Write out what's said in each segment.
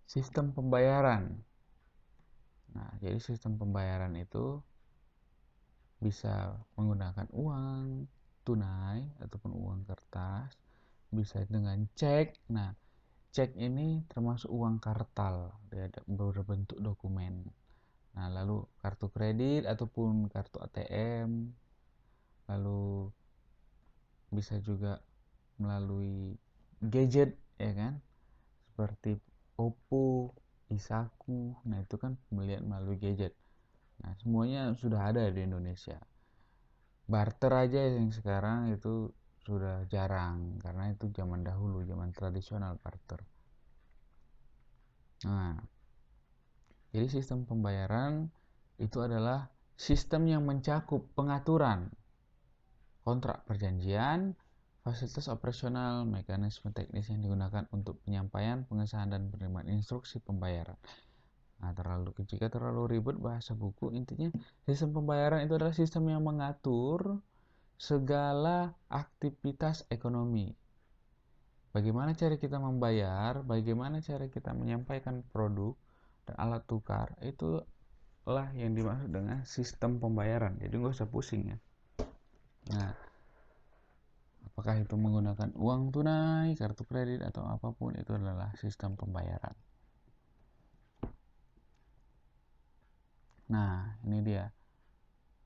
Sistem pembayaran. Nah, jadi sistem pembayaran itu bisa menggunakan uang tunai ataupun uang kertas, bisa dengan cek. Nah, cek ini termasuk uang kartal, dia berbentuk dokumen. Nah, lalu kartu kredit ataupun kartu ATM, lalu bisa juga melalui gadget, ya kan? Seperti Oppo, Isaku. Nah, itu kan pembelian melalui gadget. Nah, semuanya sudah ada di Indonesia. Barter aja yang sekarang itu sudah jarang karena itu zaman dahulu, zaman tradisional barter. Nah, jadi sistem pembayaran itu adalah sistem yang mencakup pengaturan kontrak perjanjian, fasilitas operasional, mekanisme teknis yang digunakan untuk penyampaian, pengesahan, dan penerimaan instruksi pembayaran. Nah, jika terlalu ribet bahasa buku, intinya sistem pembayaran itu adalah sistem yang mengatur segala aktivitas ekonomi. Bagaimana cara kita membayar, bagaimana cara kita menyampaikan produk dan alat tukar, itulah yang dimaksud dengan sistem pembayaran. Jadi nggak usah pusing ya. Nah, apakah itu menggunakan uang tunai, kartu kredit, atau apapun, itu adalah sistem pembayaran. Nah, ini dia.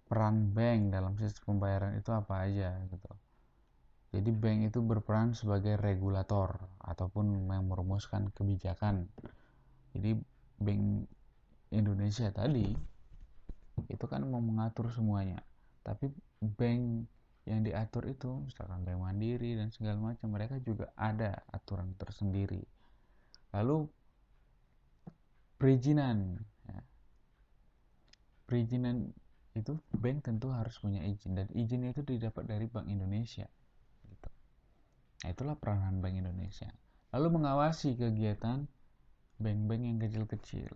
Peran bank dalam sistem pembayaran itu apa aja gitu. Jadi bank itu berperan sebagai regulator ataupun yang merumuskan kebijakan. Jadi bank Indonesia tadi itu kan mau mengatur semuanya. Tapi bank yang diatur itu misalkan Bank Mandiri dan segala macam, mereka juga ada aturan tersendiri. Lalu perizinan, ya. Perizinan itu bank tentu harus punya izin, dan izin itu didapat dari Bank Indonesia gitu. Nah, itulah peranan Bank Indonesia. Lalu mengawasi kegiatan bank-bank yang kecil-kecil.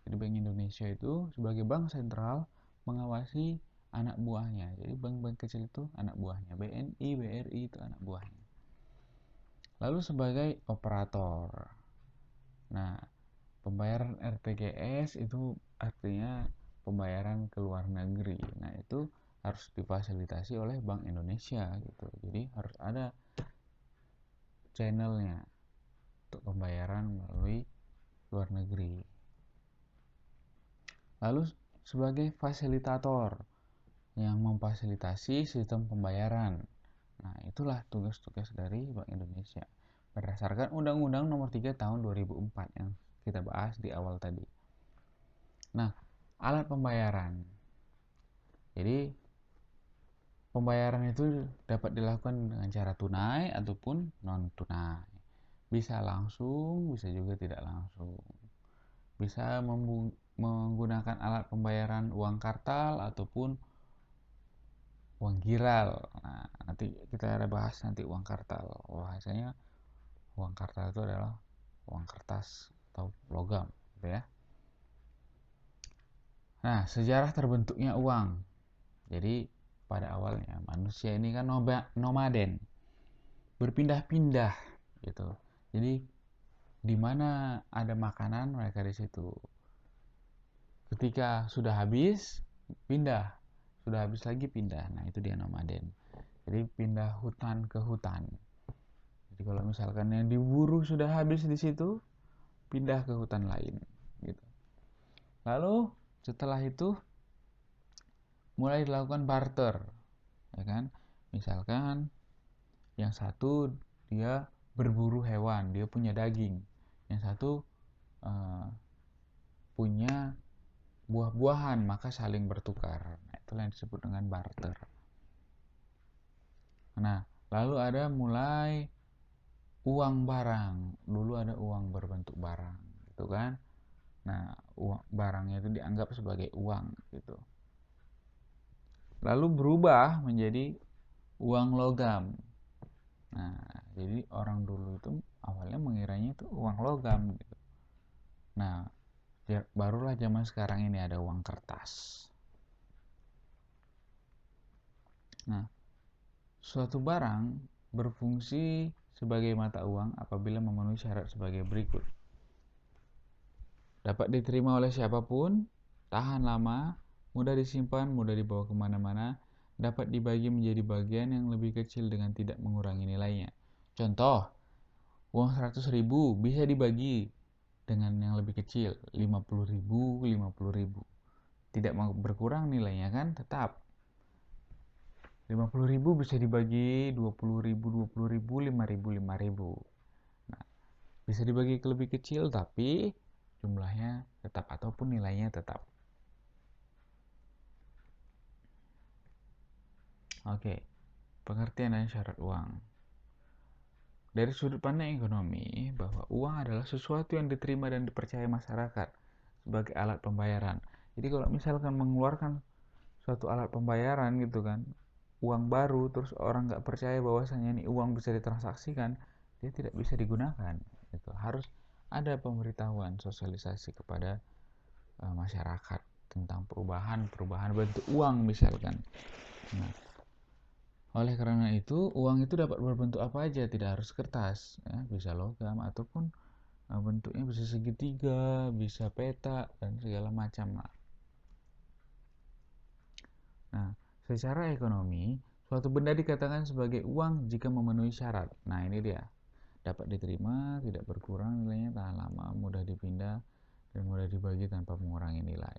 Jadi Bank Indonesia itu sebagai bank sentral mengawasi anak buahnya. Jadi bank-bank kecil itu anak buahnya. BNI, BRI itu anak buahnya. Lalu sebagai operator. Nah, pembayaran RTGS itu artinya pembayaran ke luar negeri. Nah, itu harus difasilitasi oleh Bank Indonesia gitu. Jadi harus ada channelnya untuk pembayaran melalui luar negeri. Lalu sebagai fasilitator yang memfasilitasi sistem pembayaran. Nah, itulah tugas-tugas dari Bank Indonesia berdasarkan Undang-Undang Nomor 3 Tahun 2004 yang kita bahas di awal tadi. Nah, alat pembayaran. Jadi, pembayaran itu dapat dilakukan dengan cara tunai ataupun non-tunai. Bisa langsung, bisa juga tidak langsung. Bisa menggunakan alat pembayaran uang kartal ataupun uang giral. Nah, nanti kita ada bahas nanti uang kartal. Bahasanya uang kartal itu adalah uang kertas atau logam, gitu ya. Nah, sejarah terbentuknya uang. Jadi pada awalnya manusia ini kan nomaden, berpindah-pindah gitu. Jadi di mana ada makanan mereka di situ. Ketika sudah habis, pindah. Sudah habis lagi pindah. Nah, itu dia nomaden. Jadi pindah hutan ke hutan. Jadi kalau misalkan yang diburu sudah habis di situ, pindah ke hutan lain gitu. Lalu setelah itu mulai dilakukan barter, ya kan? Misalkan yang satu dia berburu hewan, dia punya daging. Yang satu uh, punya buah-buahan, maka saling bertukar. Nah, itulah yang disebut dengan barter. Nah, lalu ada mulai uang barang. Dulu ada uang berbentuk barang, gitu kan? Nah, barangnya itu dianggap sebagai uang, gitu. Lalu berubah menjadi uang logam. Nah, jadi orang dulu itu awalnya mengiranya itu uang logam, gitu. Nah, barulah zaman sekarang ini ada uang kertas. Nah, suatu barang berfungsi sebagai mata uang apabila memenuhi syarat sebagai berikut. dapat diterima oleh siapapun, tahan lama, mudah disimpan, mudah dibawa kemana-mana, dapat dibagi menjadi bagian yang lebih kecil dengan tidak mengurangi nilainya. Contoh, uang 100.000 bisa dibagi dengan yang lebih kecil, 50.000, 50.000. Tidak mau berkurang nilainya kan, tetap. 50.000 bisa dibagi 20.000, 20.000, 5.000, 5.000. Nah, bisa dibagi ke lebih kecil tapi jumlahnya tetap ataupun nilainya tetap. Oke, pengertian dan syarat uang. Dari sudut pandang ekonomi, bahwa uang adalah sesuatu yang diterima dan dipercaya masyarakat sebagai alat pembayaran. Jadi kalau misalkan mengeluarkan suatu alat pembayaran gitu kan, uang baru, terus orang nggak percaya bahwasanya ini uang bisa ditransaksikan, dia tidak bisa digunakan. Itu harus ada pemberitahuan, sosialisasi kepada masyarakat tentang perubahan bentuk uang misalkan. Nah, oleh karena itu uang itu dapat berbentuk apa aja, tidak harus kertas, ya, bisa logam ataupun bentuknya bisa segitiga, bisa peta dan segala macam lah. Nah, secara ekonomi, suatu benda dikatakan sebagai uang jika memenuhi syarat. Nah, ini dia. Dapat diterima, tidak berkurang nilainya, tahan lama, mudah dipindah, dan mudah dibagi tanpa mengurangi nilai.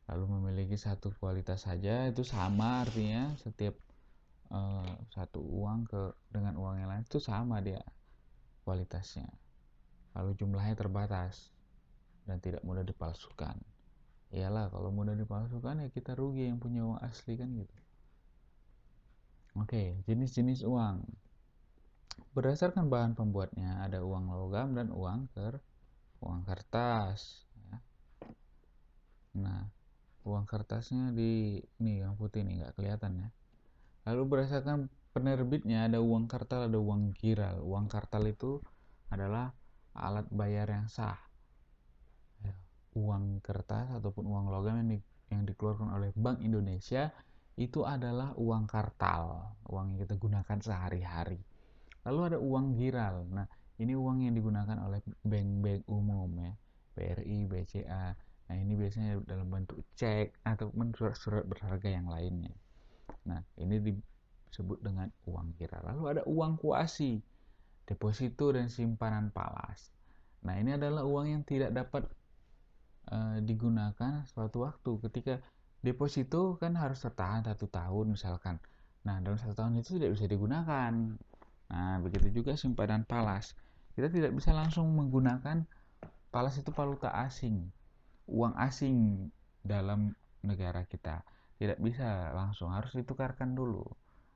Lalu memiliki satu kualitas saja, itu sama artinya setiap satu uang dengan uang yang lain itu sama dia kualitasnya. Lalu jumlahnya terbatas dan tidak mudah dipalsukan. Iyalah, kalau mudah dipalsukan ya kita rugi yang punya uang asli kan gitu. Oke, jenis-jenis uang. Berdasarkan bahan pembuatnya ada uang logam dan uang kertas. Ya. Nah, uang kertasnya di ini yang putih nih nggak kelihatan ya. Lalu berdasarkan penerbitnya ada uang kartal, ada uang giral. Uang kartal itu adalah alat bayar yang sah. Ya. Uang kertas ataupun uang logam yang dikeluarkan oleh Bank Indonesia itu adalah uang kartal, uang yang kita gunakan sehari-hari. Lalu ada uang giral. Nah, ini uang yang digunakan oleh bank-bank umum ya, BRI, BCA. Nah, ini biasanya dalam bentuk cek ataupun surat-surat berharga yang lainnya. Nah, ini disebut dengan uang giral. Lalu ada uang kuasi, deposito dan simpanan palas. Nah, ini adalah uang yang tidak dapat digunakan suatu waktu. Ketika deposito kan harus tertahan 1 tahun misalkan. Nah, dalam 1 tahun itu tidak bisa digunakan. Nah, begitu juga simpanan palas. Kita tidak bisa langsung menggunakan palas, itu valuta asing, uang asing dalam negara kita. Tidak bisa langsung, harus ditukarkan dulu.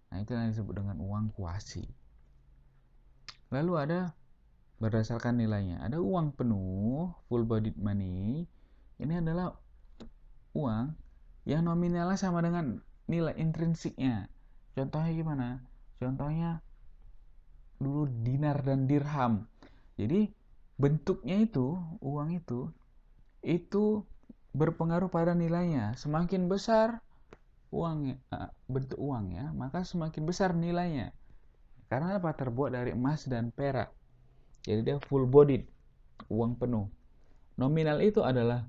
Nah, itu yang disebut dengan uang kuasi. Lalu ada berdasarkan nilainya. Ada uang penuh, full bodied money. Ini adalah uang yang nominalnya sama dengan nilai intrinsiknya. Contohnya gimana? Contohnya dulu dinar dan dirham. Jadi bentuknya itu, uang itu berpengaruh pada nilainya. Semakin besar uangnya, bentuk uangnya, maka semakin besar nilainya. Karena apa? Terbuat dari emas dan perak. Jadi dia full bodied, uang penuh. Nominal itu adalah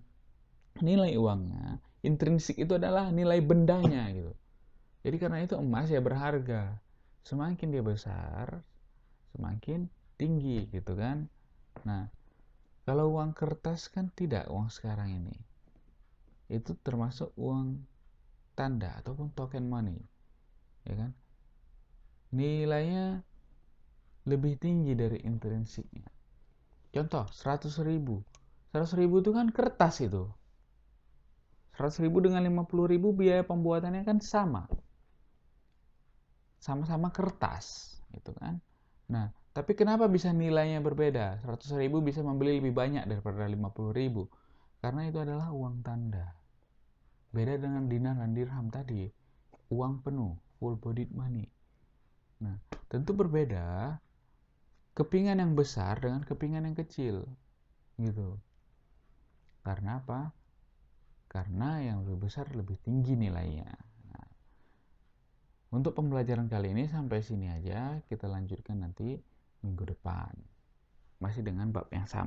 nilai uangnya, intrinsik itu adalah nilai bendanya gitu. Jadi karena itu emas ya berharga. Semakin dia besar, semakin tinggi gitu kan. Nah, kalau uang kertas kan tidak, uang sekarang ini. Itu termasuk uang tanda ataupun token money. Ya kan? Nilainya lebih tinggi dari intrinsiknya. Contoh, 100.000. 100.000 itu kan kertas itu. 100.000 dengan 50.000 biaya pembuatannya kan sama. Sama-sama kertas, gitu kan. Nah, tapi kenapa bisa nilainya berbeda? 100.000 bisa membeli lebih banyak daripada 50.000. Karena itu adalah uang tanda. Beda dengan dinar dan dirham tadi, uang penuh, full bodied money. Nah, tentu berbeda kepingan yang besar dengan kepingan yang kecil, gitu. Karena apa? Karena yang lebih besar lebih tinggi nilainya. Nah, untuk pembelajaran kali ini sampai sini aja, kita lanjutkan nanti minggu depan. Masih dengan bab yang sama.